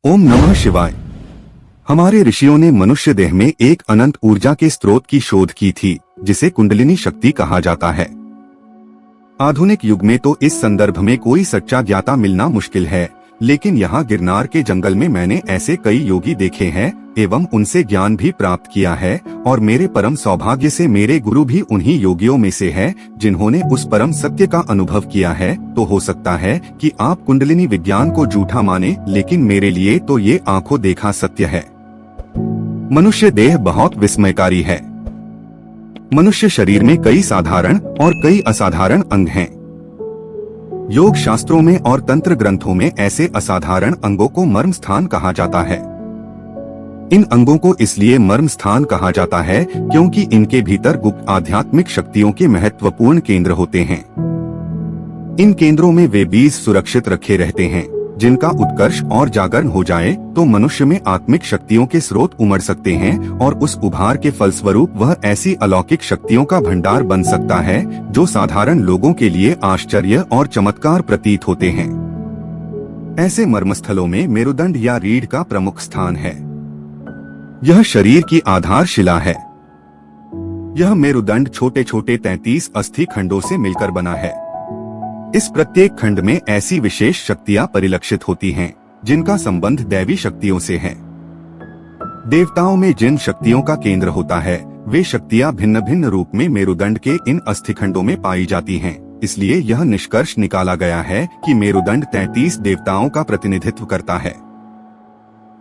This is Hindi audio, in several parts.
ओम नमः शिवाय। हमारे ऋषियों ने मनुष्य देह में एक अनंत ऊर्जा के स्रोत की शोध की थी, जिसे कुंडलिनी शक्ति कहा जाता है। आधुनिक युग में तो इस संदर्भ में कोई सच्चा ज्ञाता मिलना मुश्किल है, लेकिन यहाँ गिरनार के जंगल में मैंने ऐसे कई योगी देखे हैं एवं उनसे ज्ञान भी प्राप्त किया है, और मेरे परम सौभाग्य से मेरे गुरु भी उन्हीं योगियों में से हैं, जिन्होंने उस परम सत्य का अनुभव किया है। तो हो सकता है कि आप कुंडलिनी विज्ञान को झूठा माने, लेकिन मेरे लिए तो ये आंखों देखा सत्य है। मनुष्य देह बहुत विस्मयकारी है। मनुष्य शरीर में कई साधारण और कई असाधारण अंग हैं। योग शास्त्रों में और तंत्र ग्रंथों में ऐसे असाधारण अंगों को मर्म स्थान कहा जाता है। इन अंगों को इसलिए मर्म स्थान कहा जाता है क्योंकि इनके भीतर गुप्त आध्यात्मिक शक्तियों के महत्वपूर्ण केंद्र होते हैं। इन केंद्रों में वे बीज सुरक्षित रखे रहते हैं, जिनका उत्कर्ष और जागरण हो जाए तो मनुष्य में आत्मिक शक्तियों के स्रोत उमड़ सकते हैं, और उस उभार के फलस्वरूप वह ऐसी अलौकिक शक्तियों का भंडार बन सकता है जो साधारण लोगों के लिए आश्चर्य और चमत्कार प्रतीत होते हैं। ऐसे मर्मस्थलों में मेरुदंड या रीढ़ का प्रमुख स्थान है। यह शरीर की आधारशिला है। यह मेरुदंड छोटे छोटे 33 अस्थि खंडों से मिलकर बना है। इस प्रत्येक खंड में ऐसी विशेष शक्तियां परिलक्षित होती हैं, जिनका संबंध दैवी शक्तियों से है। देवताओं में जिन शक्तियों का केंद्र होता है, वे शक्तियां भिन्न भिन्न रूप में मेरुदंड के इन अस्थिखंडों में पाई जाती हैं। इसलिए यह निष्कर्ष निकाला गया है कि मेरुदंड 33 देवताओं का प्रतिनिधित्व करता है।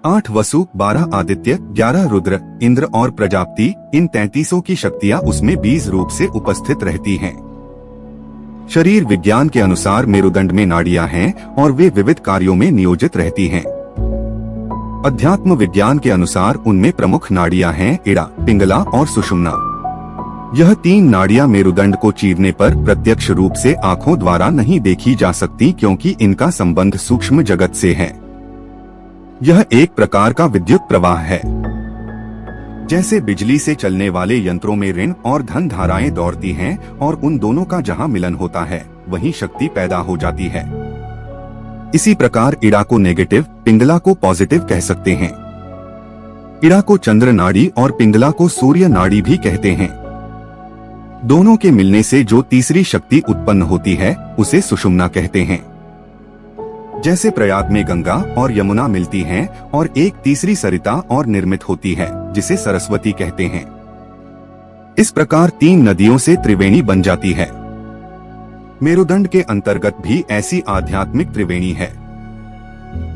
8 वसु, 12 आदित्य, 11 रुद्र, इंद्र और प्रजापति, इन 33 की शक्तियां उसमें बीज रूप से उपस्थित रहती हैं। शरीर विज्ञान के अनुसार मेरुदंड में नाड़ियां हैं और वे विविध कार्यों में नियोजित रहती हैं। अध्यात्म विज्ञान के अनुसार उनमें प्रमुख नाड़ियां हैं इड़ा, पिंगला और सुषुम्ना। यह 3 नाड़ियां मेरुदंड को चीरने पर प्रत्यक्ष रूप से आंखों द्वारा नहीं देखी जा सकती, क्योंकि इनका संबंध सूक्ष्म जगत से है। यह एक प्रकार का विद्युत प्रवाह है। जैसे बिजली से चलने वाले यंत्रों में ऋण और धन धाराएं दौड़ती हैं, और उन दोनों का जहां मिलन होता है वहीं शक्ति पैदा हो जाती है। इसी प्रकार इड़ा को नेगेटिव, पिंगला को पॉजिटिव कह सकते हैं। इड़ा को चंद्र नाड़ी और पिंगला को सूर्य नाड़ी भी कहते हैं। दोनों के मिलने से जो तीसरी शक्ति उत्पन्न होती है उसे सुषुम्ना कहते हैं। जैसे प्रयाग में गंगा और यमुना मिलती हैं और एक तीसरी सरिता और निर्मित होती है, जिसे सरस्वती कहते हैं। इस प्रकार 3 नदियों से त्रिवेणी बन जाती है। मेरुदंड के अंतर्गत भी ऐसी आध्यात्मिक त्रिवेणी है।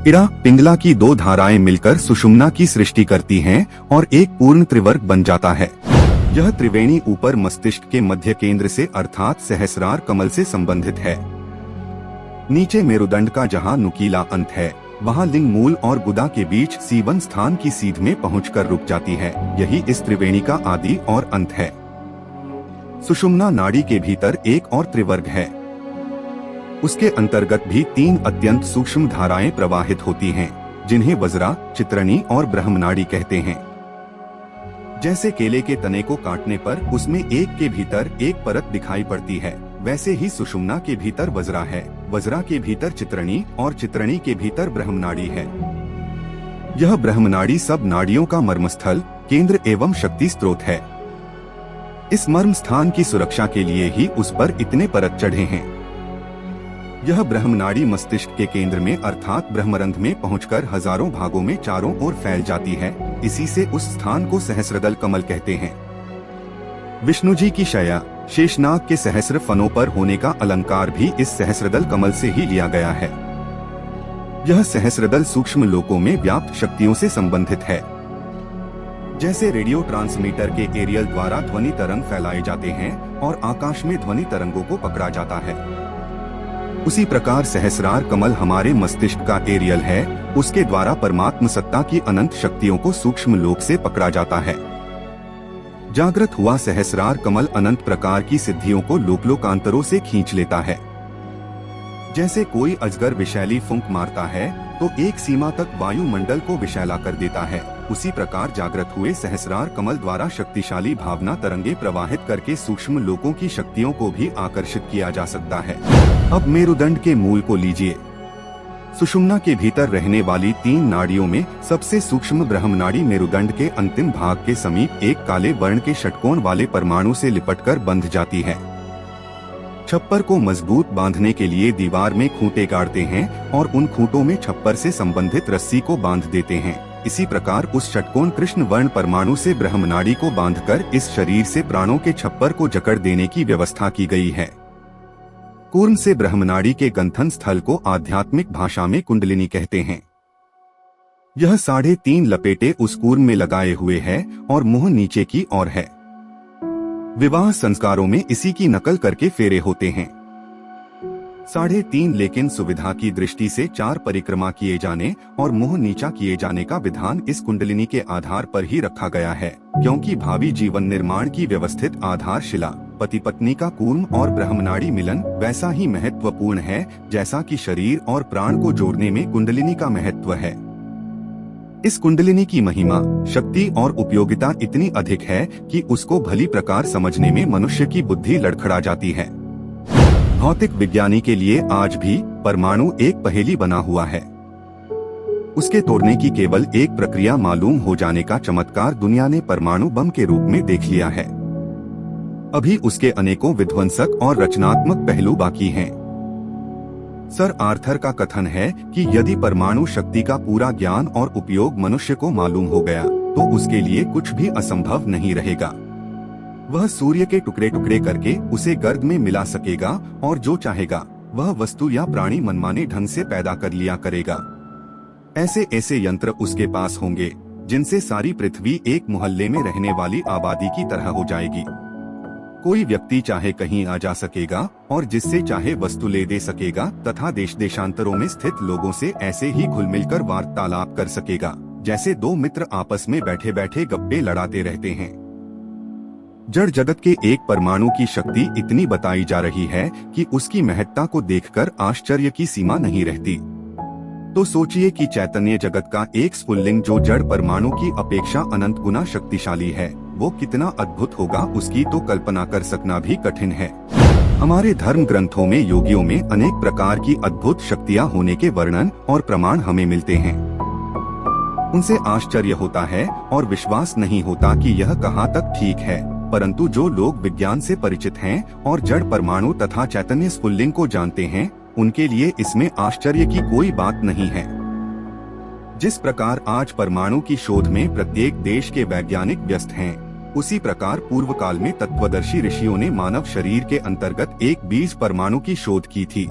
इड़ा, पिंगला की 2 धाराएं मिलकर सुषुम्ना की सृष्टि करती हैं और एक पूर्ण त्रिवर्ग बन जाता है। यह त्रिवेणी ऊपर मस्तिष्क के मध्य केंद्र से अर्थात सहस्रार कमल से संबंधित है। नीचे मेरुदंड का जहां नुकीला अंत है, वहां लिंग मूल और गुदा के बीच C1 स्थान की सीध में पहुंचकर रुक जाती है। यही इस त्रिवेणी का आदि और अंत है। सुषुम्ना नाड़ी के भीतर एक और त्रिवर्ग है। उसके अंतर्गत भी 3 अत्यंत सूक्ष्म धाराएं प्रवाहित होती हैं, जिन्हें वज्रा, चित्रणी और ब्रह्मनाड़ी कहते हैं। जैसे केले के तने को काटने पर उसमें एक के भीतर एक परत दिखाई पड़ती है, वैसे ही सुषुम्ना के भीतर वज्रा है, वज्रा के भीतर चित्रणी और चित्रणी के भीतर ब्रह्मनाड़ी है। यह ब्रह्मनाड़ी सब नाड़ियों का मर्मस्थल, केंद्र एवं शक्ति स्रोत है। इस मर्म स्थान की सुरक्षा के लिए ही उस पर इतने परत चढ़े हैं। यह ब्रह्मनाड़ी मस्तिष्क के केंद्र में अर्थात ब्रह्मरंध्र में पहुंचकर हजारों भागों में चारों ओर फैल जाती है। इसी से उस स्थान को सहस्रदल कमल कहते हैं। विष्णु जी की शैया शेषनाग के सहस्र फनों पर होने का अलंकार भी इस सहस्रदल कमल से ही लिया गया है। यह सहस्रदल सूक्ष्म लोकों में व्याप्त शक्तियों से संबंधित है। जैसे रेडियो ट्रांसमीटर के एरियल द्वारा ध्वनि तरंग फैलाए जाते हैं और आकाश में ध्वनि तरंगों को पकड़ा जाता है, उसी प्रकार सहस्रार कमल हमारे मस्तिष्क का एरियल है। उसके द्वारा परमात्म सत्ता की अनंत शक्तियों को सूक्ष्म लोक से पकड़ा जाता है। जागृत हुआ सहस्रार कमल अनंत प्रकार की सिद्धियों को लोकांतरों से खींच लेता है। जैसे कोई अजगर विषैली फूंक मारता है तो एक सीमा तक वायुमंडल को विषैला कर देता है, उसी प्रकार जागृत हुए सहस्रार कमल द्वारा शक्तिशाली भावना तरंगे प्रवाहित करके सूक्ष्म लोकों की शक्तियों को भी आकर्षित किया जा सकता है। अब मेरुदंड के मूल को लीजिए। सुषुम्ना के भीतर रहने वाली 3 नाड़ियों में सबसे सूक्ष्म ब्रह्मनाड़ी मेरुदंड के अंतिम भाग के समीप एक काले वर्ण के षटकोण वाले परमाणु से लिपटकर बंध जाती है। छप्पर को मजबूत बांधने के लिए दीवार में खूंटे गाड़ते हैं और उन खूंटों में छप्पर से संबंधित रस्सी को बांध देते हैं। इसी प्रकार उस षटकोण कृष्ण वर्ण परमाणु से ब्रह्मनाड़ी को बांधकर इस शरीर से प्राणों के छप्पर को जकड़ देने की व्यवस्था की गई है। कूर्म से ब्रह्मनाड़ी के गंथन स्थल को आध्यात्मिक भाषा में कुंडलिनी कहते हैं। यह 3.5 लपेटे उस कूर्म में लगाए हुए है और मुंह नीचे की ओर है। विवाह संस्कारों में इसी की नकल करके फेरे होते हैं। 3.5 लेकिन सुविधा की दृष्टि से 4 परिक्रमा किए जाने और मुंह नीचा किए जाने का विधान इस कुंडलिनी के आधार पर ही रखा गया है, क्योंकि भावी जीवन निर्माण की व्यवस्थित आधारशिला पति पत्नी का कूर्म और ब्रह्मनाड़ी मिलन वैसा ही महत्वपूर्ण है जैसा कि शरीर और प्राण को जोड़ने में कुंडलिनी का महत्व है। इस कुंडलिनी की महिमा, शक्ति और उपयोगिता इतनी अधिक है कि उसको भली प्रकार समझने में मनुष्य की बुद्धि लड़खड़ा जाती है। भौतिक विज्ञानी के लिए आज भी परमाणु एक पहेली बना हुआ है। उसके तोड़ने की केवल एक प्रक्रिया मालूम हो जाने का चमत्कार दुनिया ने परमाणु बम के रूप में देख लिया है। अभी उसके अनेकों विध्वंसक और रचनात्मक पहलू बाकी हैं। सर आर्थर का कथन है कि यदि परमाणु शक्ति का पूरा ज्ञान और उपयोग मनुष्य को मालूम हो गया तो उसके लिए कुछ भी असंभव नहीं रहेगा। वह सूर्य के टुकड़े टुकड़े करके उसे गर्द में मिला सकेगा और जो चाहेगा वह वस्तु या प्राणी मनमाने ढंग से पैदा कर लिया करेगा। ऐसे ऐसे यंत्र उसके पास होंगे जिनसे सारी पृथ्वी एक मोहल्ले में रहने वाली आबादी की तरह हो जाएगी। कोई व्यक्ति चाहे कहीं आ जा सकेगा और जिससे चाहे वस्तु ले दे सकेगा तथा देश देशांतरों में स्थित लोगों से ऐसे ही घुल मिलकर वार्तालाप कर सकेगा जैसे 2 मित्र आपस में बैठे बैठे गप्पे लड़ाते रहते हैं। जड़ जगत के एक परमाणु की शक्ति इतनी बताई जा रही है कि उसकी महत्ता को देखकर आश्चर्य की सीमा नहीं रहती। तो सोचिए कि चैतन्य जगत का एक स्फुल्लिंग जो जड़ परमाणु की अपेक्षा अनंत गुना शक्तिशाली है, वो कितना अद्भुत होगा उसकी तो कल्पना कर सकना भी कठिन है। हमारे धर्म ग्रंथों में योगियों में अनेक प्रकार की अद्भुत शक्तियाँ होने के वर्णन और प्रमाण हमें मिलते हैं। उनसे आश्चर्य होता है और विश्वास नहीं होता कि यह कहाँ तक ठीक है, परंतु जो लोग विज्ञान से परिचित हैं और जड़ परमाणु तथा चैतन्य स्फुल्लिंग को जानते हैं, उनके लिए इसमें आश्चर्य की कोई बात नहीं है। जिस प्रकार आज परमाणु की शोध में प्रत्येक देश के वैज्ञानिक व्यस्त हैं, उसी प्रकार पूर्व काल में तत्वदर्शी ऋषियों ने मानव शरीर के अंतर्गत एक बीज परमाणु की शोध की थी।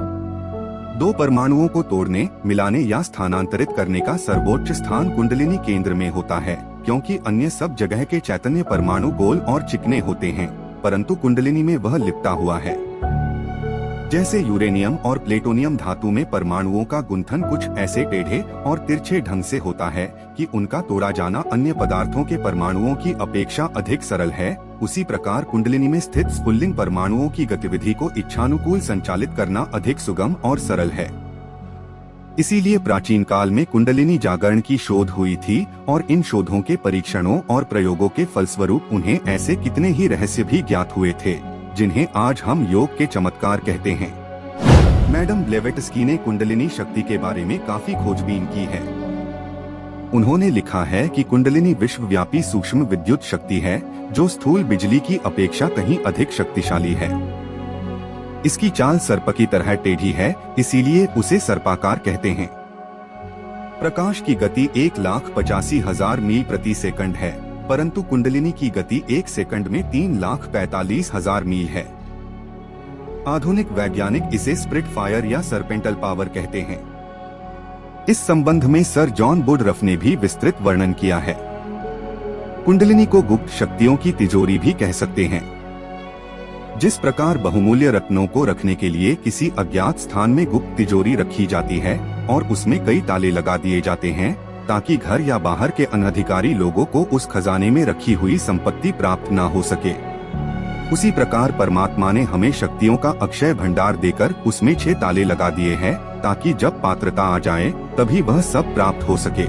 2 परमाणुओं को तोड़ने, मिलाने या स्थानांतरित करने का सर्वोच्च स्थान कुंडलिनी केंद्र में होता है, क्योंकि अन्य सब जगह के चैतन्य परमाणु गोल और चिकने होते हैं, परंतु कुंडलिनी में वह लिपटा हुआ है। जैसे यूरेनियम और प्लेटोनियम धातु में परमाणुओं का गुंथन कुछ ऐसे टेढ़े और तिरछे ढंग से होता है कि उनका तोड़ा जाना अन्य पदार्थों के परमाणुओं की अपेक्षा अधिक सरल है, उसी प्रकार कुंडलिनी में स्थित स्फुल्लिंग परमाणुओं की गतिविधि को इच्छानुकूल संचालित करना अधिक सुगम और सरल है। इसीलिए प्राचीन काल में कुंडलिनी जागरण की शोध हुई थी और इन शोधों के परीक्षणों और प्रयोगों के फलस्वरूप उन्हें ऐसे कितने ही रहस्य भी ज्ञात हुए थे, जिन्हें आज हम योग के चमत्कार कहते हैं। मैडम ब्लेवेट्स्की ने कुंडलिनी शक्ति के बारे में काफी खोजबीन की है। उन्होंने लिखा है कि कुंडलिनी विश्वव्यापी सूक्ष्म विद्युत शक्ति है जो स्थूल बिजली की अपेक्षा कहीं अधिक शक्तिशाली है। इसकी चाल सर्प की तरह टेढ़ी है, इसीलिए उसे सर्पाकार कहते हैं। प्रकाश की गति 1,85,000 मील प्रति सेकंड है, परंतु कुंडलिनी की गति 1 सेकंड में 3,45,000 मील है। आधुनिक वैज्ञानिक इसे स्प्रिट फायर या सरपेंटल पावर कहते हैं। इस संबंध में सर जॉन वुडरफ ने भी विस्तृत वर्णन किया है। कुंडलिनी को गुप्त शक्तियों की तिजोरी भी कह सकते हैं। जिस प्रकार बहुमूल्य रत्नों को रखने के लिए किसी अज्ञात स्थान में गुप्त तिजोरी रखी जाती है और उसमें कई ताले लगा दिए जाते हैं ताकि घर या बाहर के अनधिकारी लोगों को उस खजाने में रखी हुई संपत्ति प्राप्त न हो सके, उसी प्रकार परमात्मा ने हमें शक्तियों का अक्षय भंडार देकर उसमें 6 ताले लगा दिए हैं ताकि जब पात्रता आ जाए तभी वह सब प्राप्त हो सके।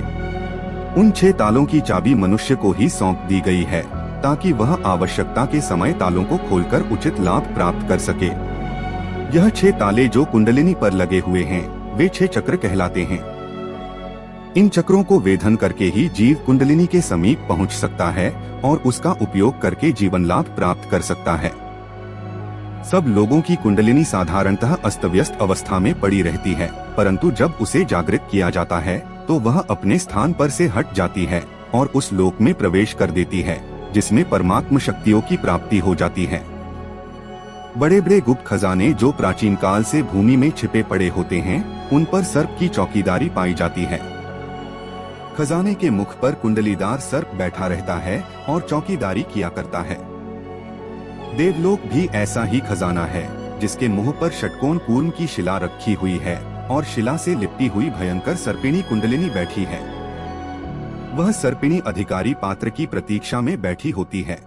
उन 6 तालों की चाबी मनुष्य को ही सौंप दी गई है ताकि वह आवश्यकता के समय तालों को खोलकर उचित लाभ प्राप्त कर सके। यह 6 ताले जो कुंडलिनी पर लगे हुए हैं वे 6 चक्र कहलाते हैं। इन चक्रों को वेधन करके ही जीव कुंडलिनी के समीप पहुंच सकता है और उसका उपयोग करके जीवन लाभ प्राप्त कर सकता है। सब लोगों की कुंडलिनी साधारणतः अस्तव्यस्त अवस्था में पड़ी रहती है, परंतु जब उसे जागृत किया जाता है तो वह अपने स्थान पर से हट जाती है और उस लोक में प्रवेश कर देती है जिसमें परमात्म शक्तियों की प्राप्ति हो जाती है। बड़े बड़े गुप्त खजाने जो प्राचीन काल से भूमि में छिपे पड़े होते हैं, उन पर सर्प की चौकीदारी पाई जाती है। खजाने के मुख पर कुंडलीदार सर्प बैठा रहता है और चौकीदारी किया करता है। देवलोक भी ऐसा ही खजाना है जिसके मुंह पर षटकोण कूर्म की शिला रखी हुई है और शिला से लिपटी हुई भयंकर सर्पिणी कुंडलिनी बैठी है। वह सर्पिणी अधिकारी पात्र की प्रतीक्षा में बैठी होती है।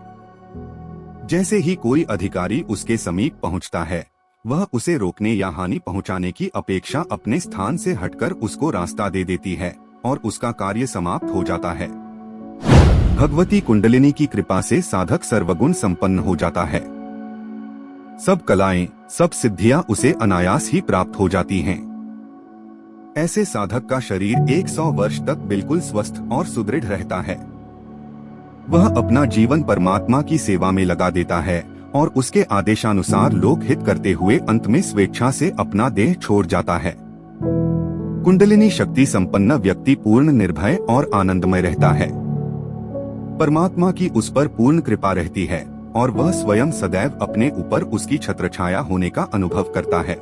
जैसे ही कोई अधिकारी उसके समीप पहुंचता है, वह उसे रोकने या हानि पहुंचाने की अपेक्षा अपने स्थान से हटकर उसको रास्ता दे देती है और उसका कार्य समाप्त हो जाता है। भगवती कुंडलिनी की कृपा से साधक सर्वगुण संपन्न हो जाता है। सब कलाएं, सब सिद्धियां उसे अनायास ही प्राप्त हो जाती हैं। ऐसे साधक का शरीर 100 वर्ष तक बिल्कुल स्वस्थ और सुदृढ़ रहता है। वह अपना जीवन परमात्मा की सेवा में लगा देता है और उसके आदेशानुसार लोक हित करते हुए अंत में स्वेच्छा से अपना देह छोड़ जाता है। कुंडलिनी शक्ति संपन्न व्यक्ति पूर्ण निर्भय और आनंदमय रहता है। परमात्मा की उस पर पूर्ण कृपा रहती है और वह स्वयं सदैव अपने ऊपर उसकी छत्रछाया होने का अनुभव करता है।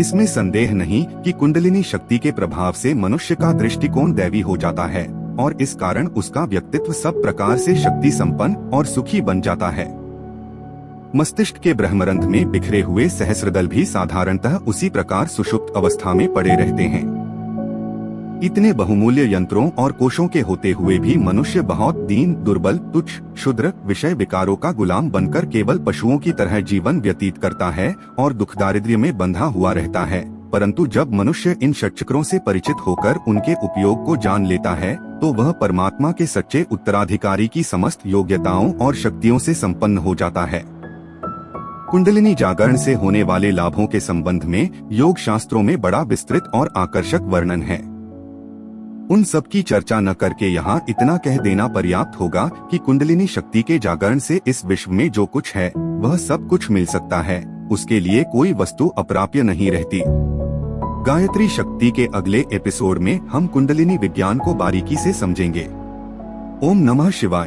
इसमें संदेह नहीं कि कुंडलिनी शक्ति के प्रभाव से मनुष्य का दृष्टिकोण दैवी हो जाता है और इस कारण उसका व्यक्तित्व सब प्रकार से शक्ति संपन्न और सुखी बन जाता है। मस्तिष्क के ब्रह्मरंध्र में बिखरे हुए सहस्रदल भी साधारणतः उसी प्रकार सुषुप्त अवस्था में पड़े रहते हैं। इतने बहुमूल्य यंत्रों और कोशों के होते हुए भी मनुष्य बहुत दीन, दुर्बल, तुच्छ, क्षुद्र, विषय विकारों का गुलाम बनकर केवल पशुओं की तरह जीवन व्यतीत करता है और दुख दारिद्र्य में बंधा हुआ रहता है। परंतु जब मनुष्य इन षटचक्रों से परिचित होकर उनके उपयोग को जान लेता है तो वह परमात्मा के सच्चे उत्तराधिकारी की समस्त योग्यताओं और शक्तियों से संपन्न हो जाता है। कुंडलिनी जागरण से होने वाले लाभों के संबंध में योग शास्त्रों में बड़ा विस्तृत और आकर्षक वर्णन है। उन सब की चर्चा न करके यहाँ इतना कह देना पर्याप्त होगा कि कुंडलिनी शक्ति के जागरण से इस विश्व में जो कुछ है वह सब कुछ मिल सकता है। उसके लिए कोई वस्तु अप्राप्य नहीं रहती। गायत्री शक्ति के अगले एपिसोड में हम कुंडलिनी विज्ञान को बारीकी से समझेंगे। ओम नमः शिवाय।